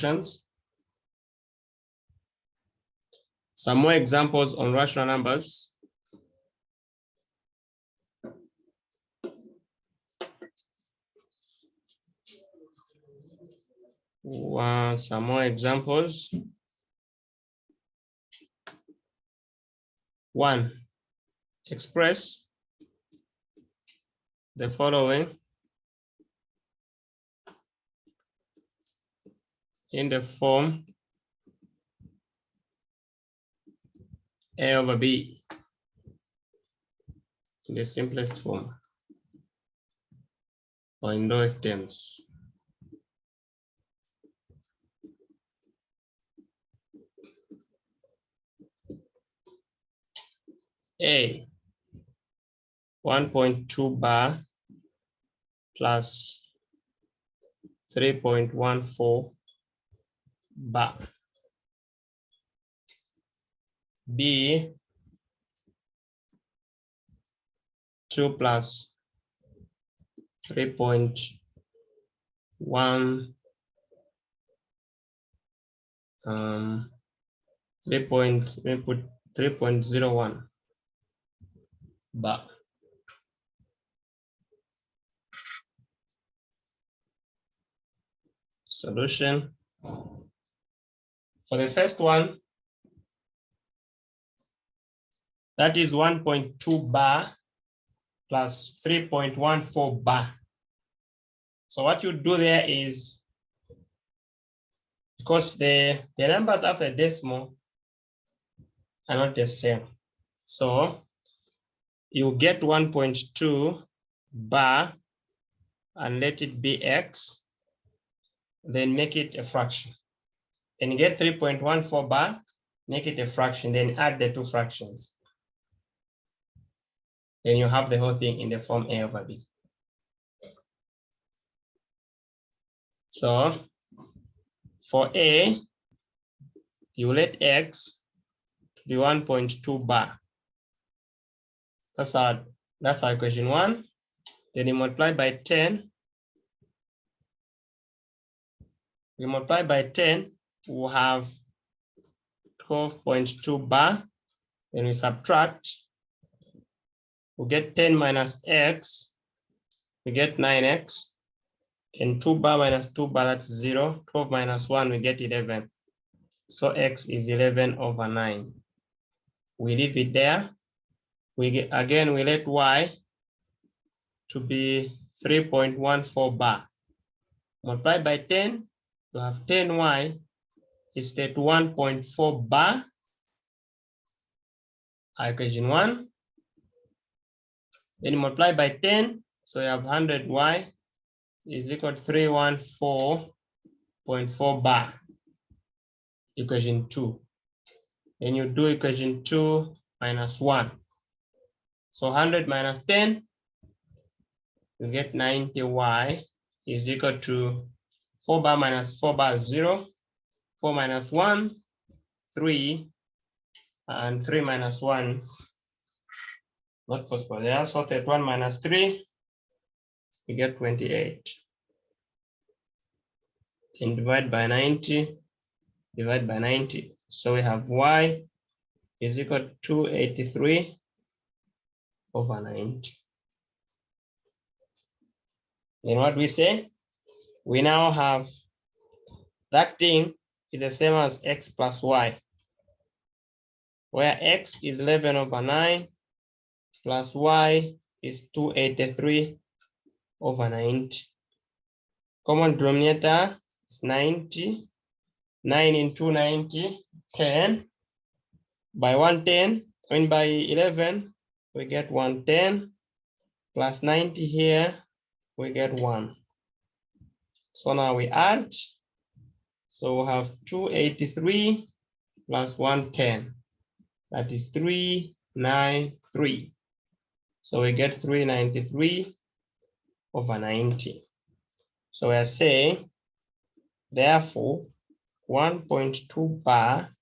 questions. Some more examples on rational numbers. Some more examples. 1. Express the following in the form A over B, in the simplest form, or in lowest terms. A, 1.2 bar plus 3.14 bar. B, 2 plus 3.1 3.01 bar. Solution. For the first one, that is 1.2 bar plus 3.14 bar. So what you do there is, because the numbers after decimal are not the same, so you get 1.2 bar and let it be x, then make it a fraction. Then you get 3.14 bar, make it a fraction, then add the two fractions. Then you have the whole thing in the form A over B. So for A, you let x to be 1.2 bar. That's our equation 1. Then you multiply by 10. We multiply by 10, we'll have 12.2 bar. Then we subtract, we get 10 minus x, we get 9x. And 2 bar minus 2 bar, that's 0. 12 minus 1, we get 11. So x is 11 over 9. We leave it there. We let y to be 3.14 bar. Multiply by 10, you have 10y is 31.4 bar. Equation 1. Then multiply by 10, so you have 100y is equal to 314.4 bar. Equation 2. Then you do equation 2 minus 1. So 100 minus 10, you get 90y is equal to 4 bar minus 4 bar 0. 4 minus 1, 3, and 3 minus 1, not possible there. So 31 minus 3, we get 28. And divide by 90, divide by 90. So we have y is equal to 283 over 90. Then what we say? We now have that thing is the same as x plus y, where x is 11 over 9 plus y is 283 over 90. Common denominator is 90. 9 into 90, 10. By 110, I mean by 11, we get 110. Plus 90 here, we get 1. So now we add. So we have 283 plus 110. That is 393. So we get 393 over 90. So we are saying, therefore, 1.2 bar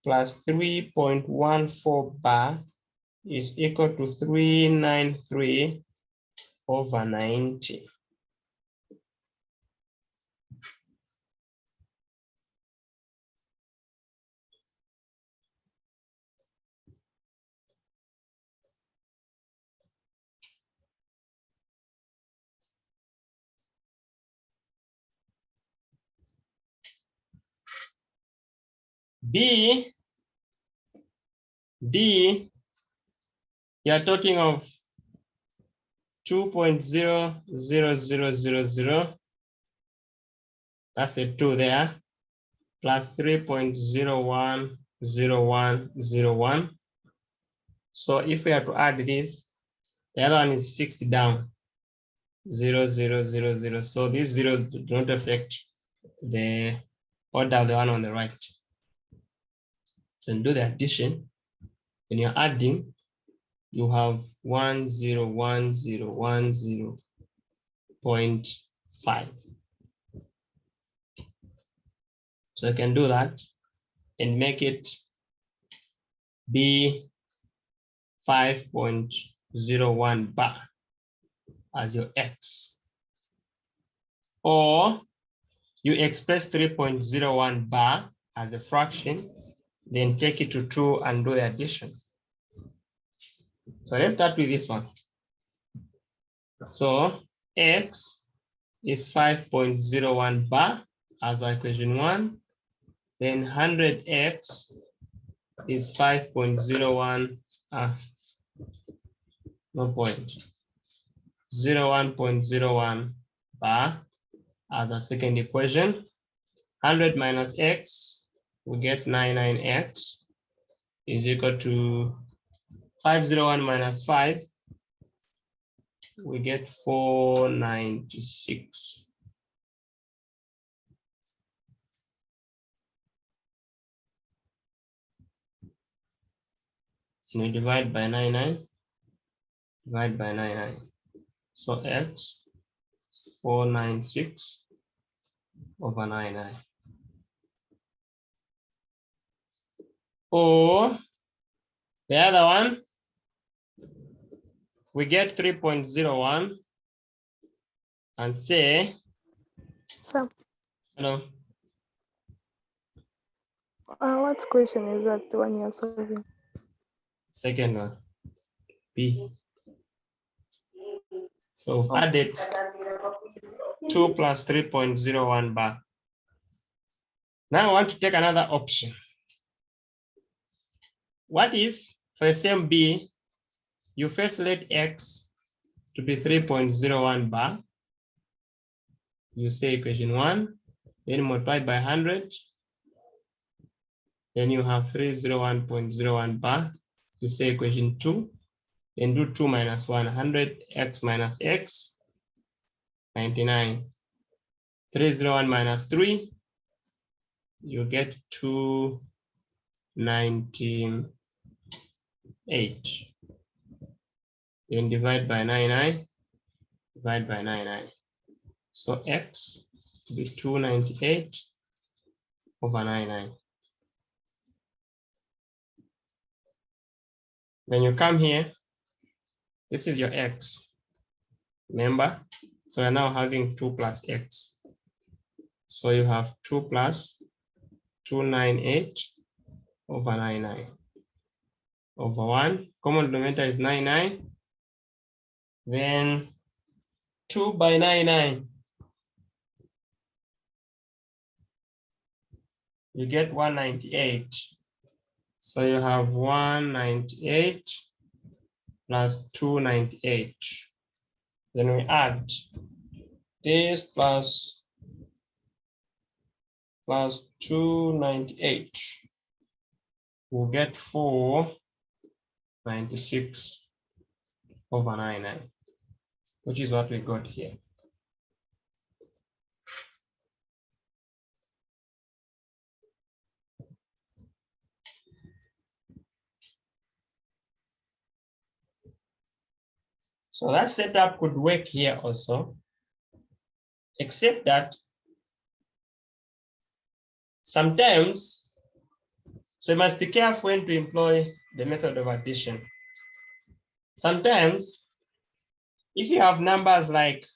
plus 3.14 bar is equal to 393 over 90. B, you're talking of 2.00000. That's a 2 there, plus 3.010101. So if we have to add this, the other one is fixed down, 0000. So these zeros do not affect the order of the one on the right. So do the addition. When you're adding, you have 101010.5. So you can do that and make it be 5.01 bar as your x. Or you express 3.01 bar as a fraction, then take it to 2 and do the addition. So let's start with this one. So x is 5.01 bar as our equation 1. Then 100x is 5.01, no point, 01.01 bar as a second equation. 100 minus x, we get 99x is equal to 501 minus 5, we get 496. And we divide by 99, divide by 99. So x is 496 over 99. Or the other one, we get 3.01 and say, So, hello. what question is that, the one you're solving? Second one, B. So we've added 2 plus 3.01 bar. Now I want to take another option. What if for the same B, you first let x to be 3.01 bar, you say equation 1, then multiply by 100, then you have 301.01 bar, you say equation 2, then do 2 minus 1, 100x minus x, 99. 301 minus 3, you get 298. Then divide by 99, divide by 99. So x will be 298 over 99. When you come here, this is your x. Remember? So we're now having 2 plus x. So you have 2 plus 298 over 99 over 1. Common denominator is 99. Then 2 by 99. You get 198. So you have 198 plus 298. Then we add this plus 298. We'll get 496 over 99, which is what we got here. So that setup could work here also, except that sometimes, so you must be careful when to employ the method of addition. Sometimes, if you have numbers like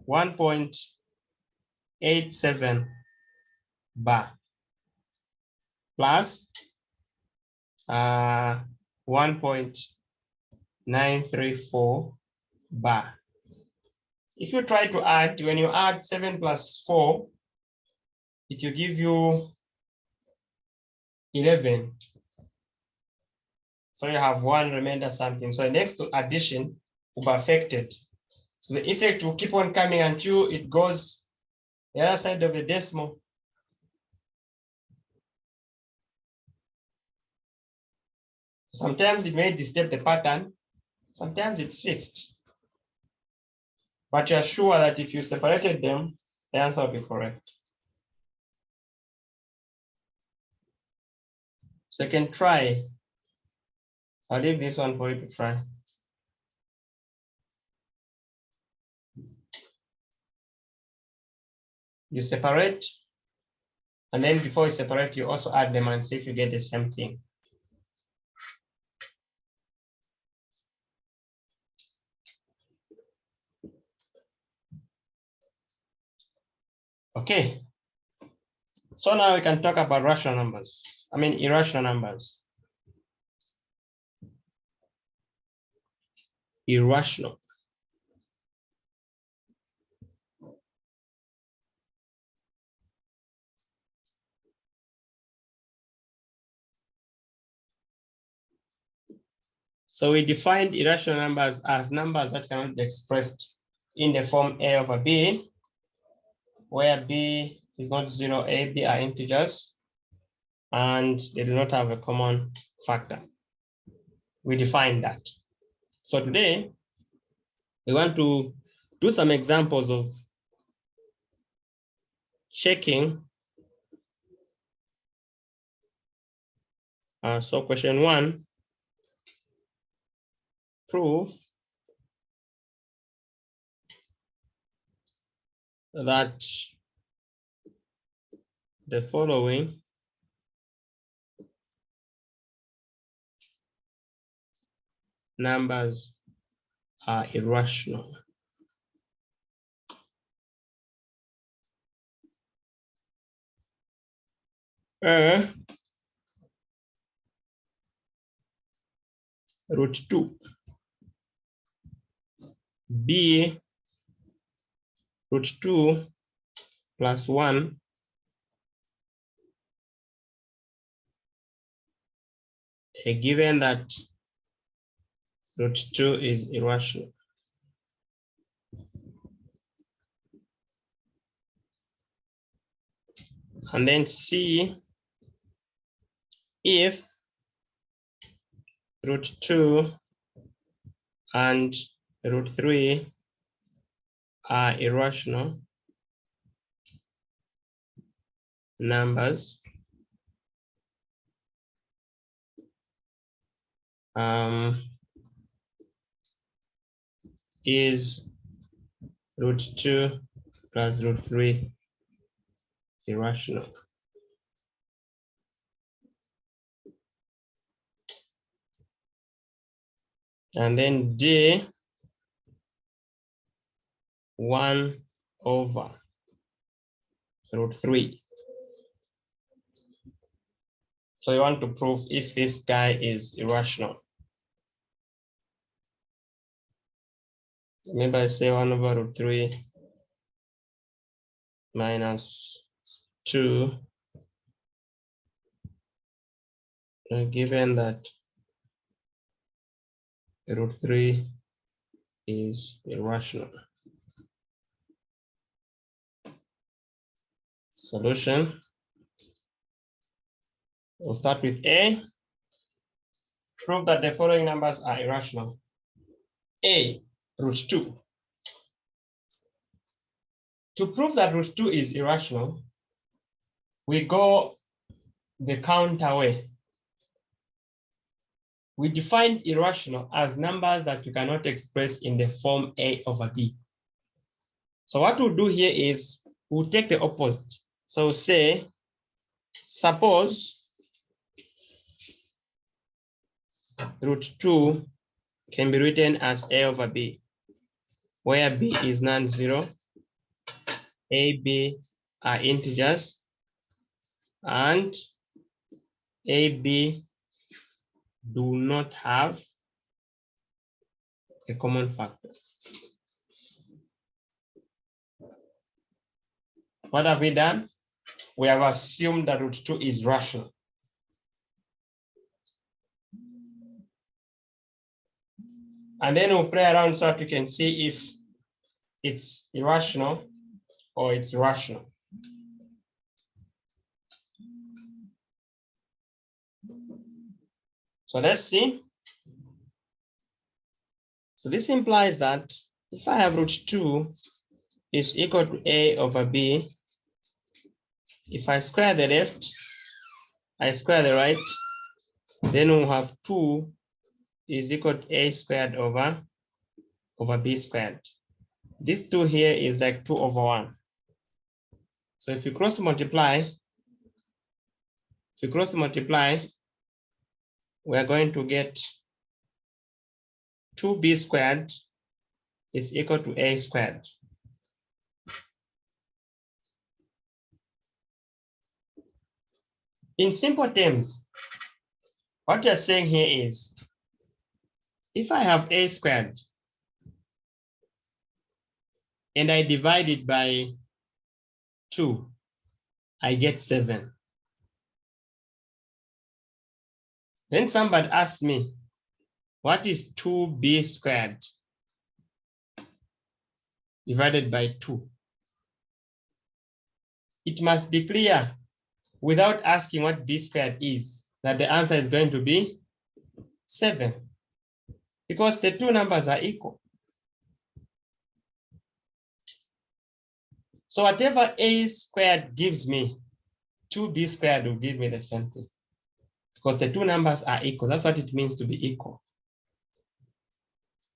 1.87 bar plus 1.934 bar. If you try to add, when you add 7 plus 4, it will give you 11. So you have one remainder something. So next to addition will be affected. So the effect will keep on coming until it goes the other side of the decimal. Sometimes it may disturb the pattern, sometimes it's fixed. But you're sure that if you separated them, the answer will be correct. So you can try. I'll leave this one for you to try. You separate, and then before you separate, you also add them and see if you get the same thing. Okay. So now we can talk about rational numbers. I mean, irrational numbers. Irrational. So we defined irrational numbers as numbers that cannot be expressed in the form a over b, where b is not 0, a, b are integers, and they do not have a common factor. We defined that. So today, we want to do some examples of checking. So question 1, prove that the following numbers are irrational. Root 2, b root 2 plus 1 given that root 2 is irrational. And then C, if root 2 and root 3 are irrational numbers, is root 2 plus root 3 irrational? And then D, 1 over root 3. So you want to prove if this guy is irrational. Maybe I say 1 over root 3 minus 2, given that root 3 is irrational. Solution. We'll start with A. Prove that the following numbers are irrational. A, root 2. To prove that root 2 is irrational, we go the counter way. We define irrational as numbers that you cannot express in the form A over B. So what we'll do here is we'll take the opposite. So say, suppose root 2 can be written as A over B, where B is non-zero, A, B are integers, and A, B do not have a common factor. What have we done? We have assumed that root 2 is rational. And then we'll play around so that we can see if it's irrational or it's rational. So let's see. So this implies that if I have root 2 is equal to a over b, if I square the left, I square the right, then we'll have 2 is equal to a squared over b squared. This 2 here is like 2 over 1. So if you cross multiply, we are going to get 2b squared is equal to a squared. In simple terms, what you're saying here is, if I have a squared and I divide it by 2, I get 7. Then somebody asks me, what is 2b squared divided by 2? It must be clear without asking what b squared is, that the answer is going to be 7, because the two numbers are equal. So whatever a squared gives me, 2b squared will give me the same thing, because the two numbers are equal. That's what it means to be equal.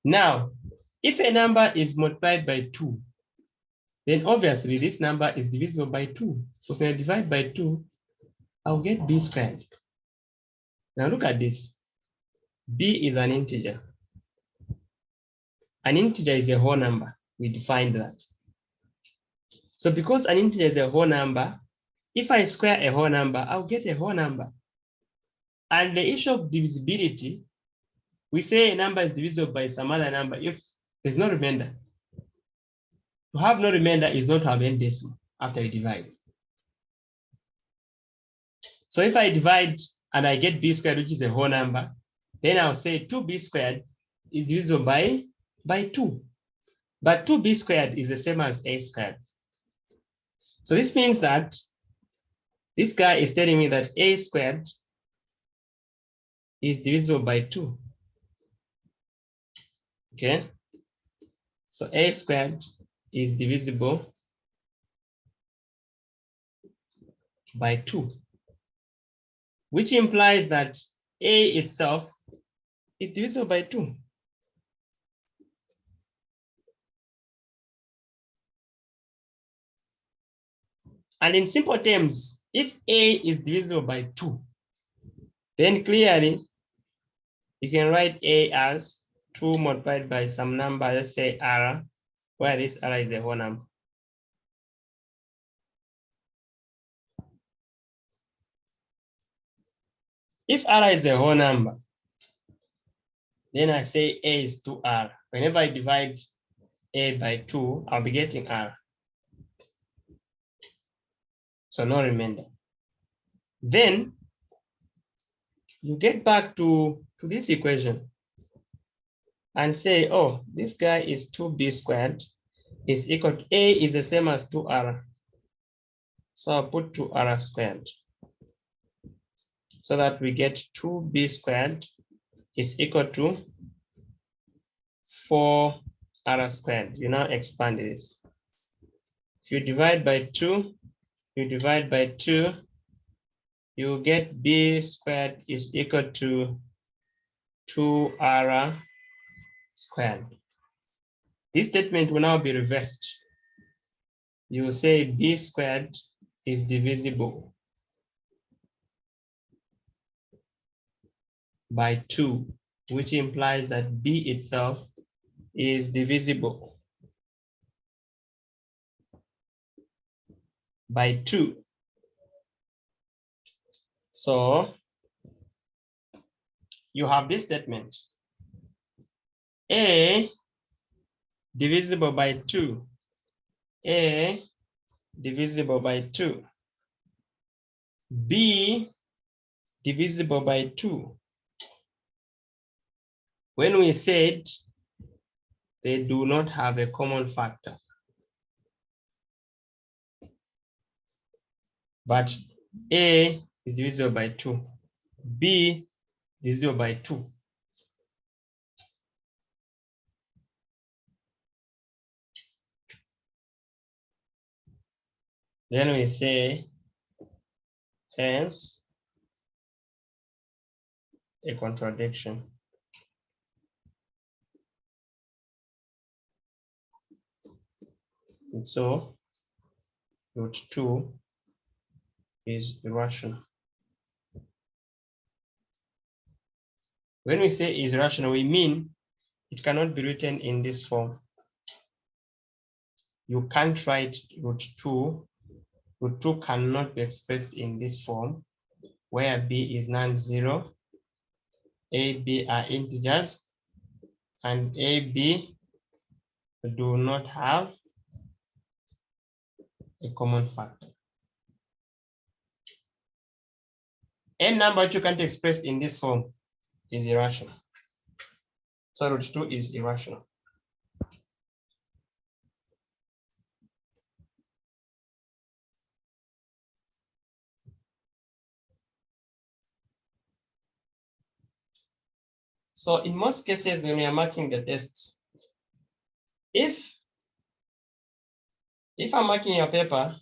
Now, if a number is multiplied by 2, then obviously this number is divisible by 2. So when I divide by 2, I'll get b squared. Now look at this. B is an integer. An integer is a whole number. We defined that. So because an integer is a whole number, if I square a whole number, I'll get a whole number. And the issue of divisibility, we say a number is divisible by some other number if there's no remainder. To have no remainder is not to have any decimal after you divide. So if I divide and I get b squared, which is a whole number, then I'll say 2b squared is divisible by 2. But 2b squared is the same as a squared. So this means that this guy is telling me that a squared is divisible by 2. Okay? So a squared is divisible by 2, which implies that a itself is divisible by 2. And in simple terms, if a is divisible by 2, then clearly you can write a as 2 multiplied by some number, let's say r, where this r is a whole number. If r is a whole number, then I say a is 2r. Whenever I divide a by 2, I'll be getting r. So no remainder. Then you get back to this equation and say, oh, this guy is 2b squared is equal to a is the same as 2r. So I'll put 2r squared, so that we get 2b squared is equal to 4r squared. You now expand this. If you divide by 2, you divide by 2, you get b squared is equal to 2r squared. This statement will now be reversed. You will say b squared is divisible by 2, which implies that b itself is divisible by 2. So you have this statement: a divisible by 2, a divisible by 2, b divisible by 2. When we said they do not have a common factor. But A is divisible by 2. B is divisible by 2. Then we say, hence, a contradiction. And so, root 2 is irrational. When we say is irrational, we mean it cannot be written in this form. You can't write root 2. Root 2 cannot be expressed in this form, where b is non-zero, a, b are integers, and a, b do not have a common factor. Any number which you can't express in this form is irrational. So root 2 is irrational. So in most cases, when we are marking the tests, if I'm marking your paper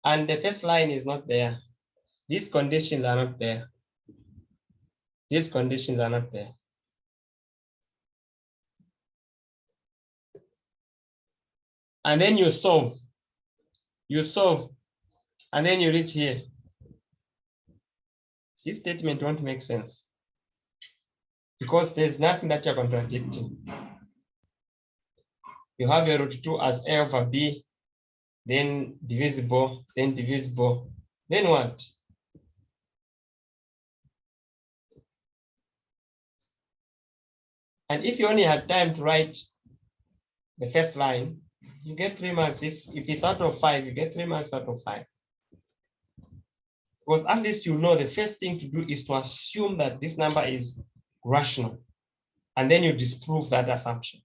and the first line is not there, these conditions are not there. These conditions are not there. And then you solve, and then you reach here. This statement won't make sense because there's nothing that you're contradicting. You have your root 2 as a over b, then divisible, then what? And if you only had time to write the first line, you get 3 marks. If it's out of 5, you get 3 marks out of 5. Because at least you know the first thing to do is to assume that this number is rational. And then you disprove that assumption.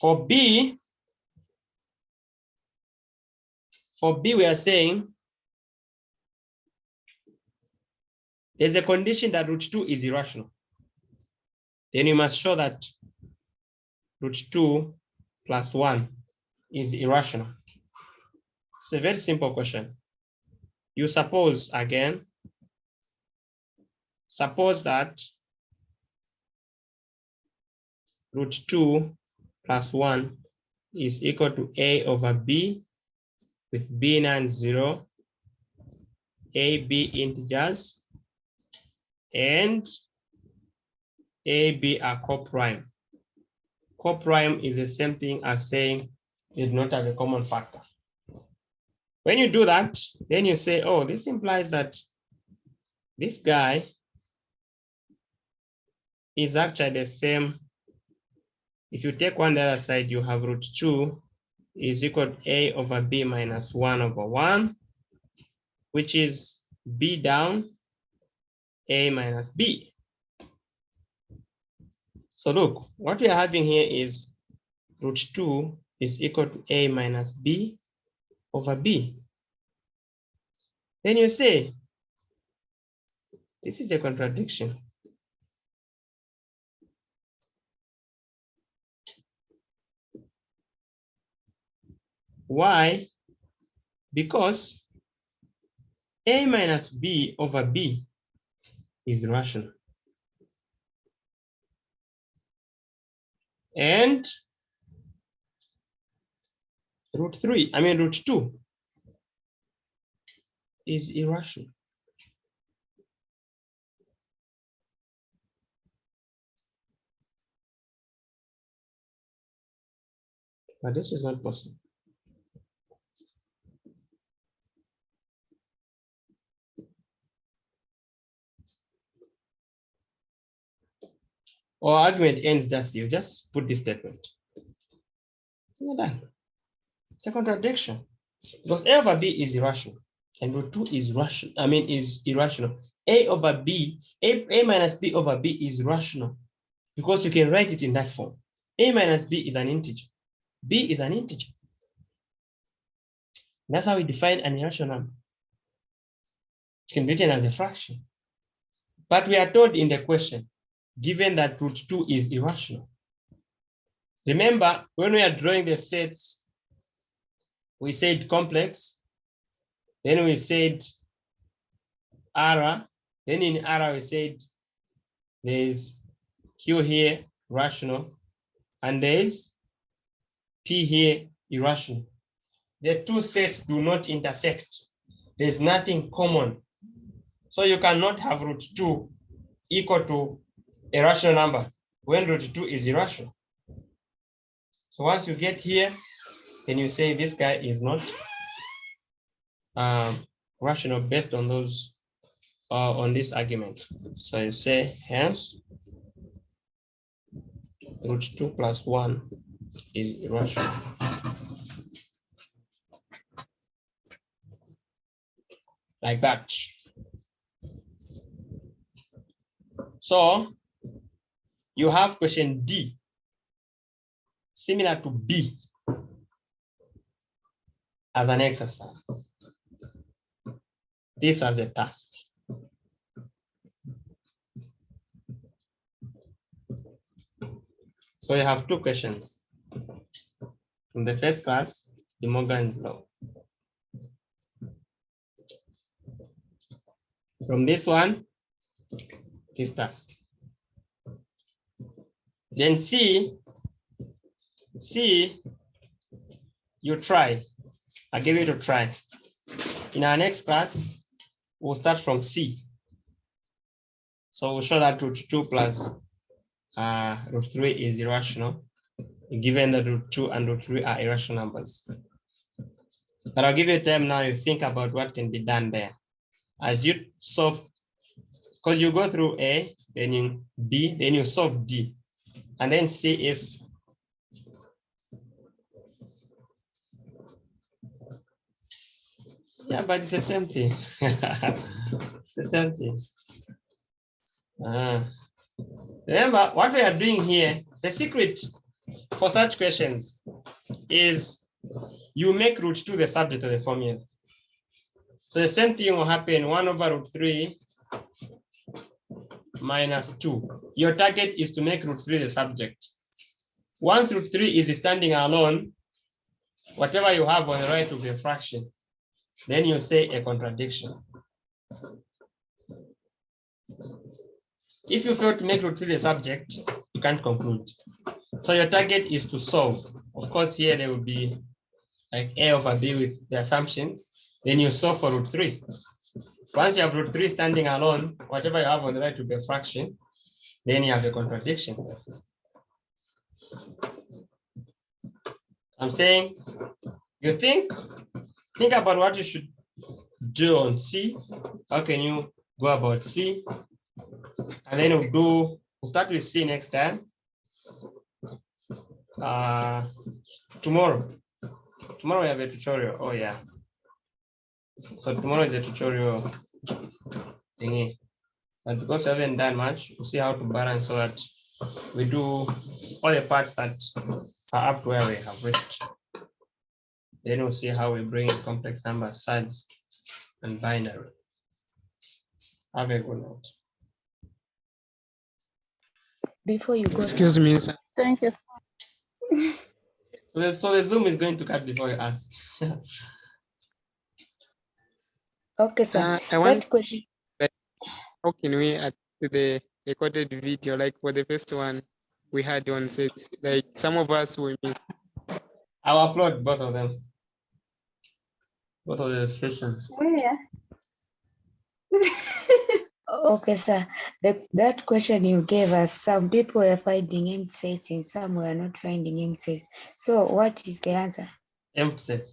For B, we are saying there's a condition that root 2 is irrational. Then you must show that root 2 plus 1 is irrational. It's a very simple question. You suppose that root 2 plus 1 is equal to a over b with b non-zero, a, b integers, and a, b are coprime. Coprime is the same thing as saying they do not have a common factor. When you do that, then you say, oh, this implies that this guy is actually the same. If you take one the other side, you have root 2 is equal to a over b minus 1 over 1, which is b down a minus b. So look, what we are having here is root 2 is equal to a minus b over b. Then you say, this is a contradiction. Why? Because a minus b over b is rational. And root 2 is irrational. But this is not possible. Our argument ends thus. You just put this statement. You're done. It's a contradiction because a over b is irrational. and root 2 is rational. I mean, is irrational. A over B, A minus B over B is rational because you can write it in that form. A minus B is an integer. B is an integer. That's how we define an irrational number. It can be written as a fraction. But we are told in the question, given that root 2 is irrational. Remember, when we are drawing the sets, we said complex, then we said R, then in R we said there's Q here, rational, and there's P here, irrational. The two sets do not intersect. There's nothing common. So you cannot have root 2 equal to a rational number when root 2 is irrational. So once you get here, then you say this guy is not rational based on those on this argument. So you say hence root 2 plus 1 is irrational. Like that. So you have question D, similar to B, as an exercise. This as a task. So you have two questions. In the first class, De Morgan's law. From this one, this task. Then C, you try. I give you to try. In our next class, we'll start from C. So we'll show that root 2 plus root 3 is irrational, given that root 2 and root 3 are irrational numbers. But I'll give you time now to think about what can be done there. As you solve, because you go through A, then in B, then you solve D, and then see if yeah, but it's the same thing. It's the same thing. Remember, what we are doing here, the secret for such questions is you make root 2 the subject of the formula. So the same thing will happen 1 over root 3 minus 2. Your target is to make root 3 the subject. Once root 3 is standing alone, whatever you have on the right will be a fraction. Then you say a contradiction. If you fail to make root 3 the subject, you can't conclude. So your target is to solve. Of course, here there will be like A over B with the assumption. Then you solve for root 3. Once you have root 3 standing alone, whatever you have on the right will be a fraction. Then you have a contradiction. I'm saying, you think about what you should do on C. How can you go about C? And then we'll start with C next time. Tomorrow we have a tutorial. Oh yeah. So tomorrow is a tutorial thingy. But because we haven't done much, we'll see how to balance so that we do all the parts that are up to where we have reached. Then we'll see how we bring in complex numbers, sides, and binary. Have a good night. Before you go. Excuse me, sir. Thank you. So the Zoom is going to cut before you ask. Okay, sir. I want That question. how can we add to the recorded video, like for the first one we had on sets, like some of us will miss. I'll upload both of them. Both of the sessions. Where? Okay, sir. That question you gave us, some people are finding empty sets and some were not finding empty sets. So what is the answer? Empty set.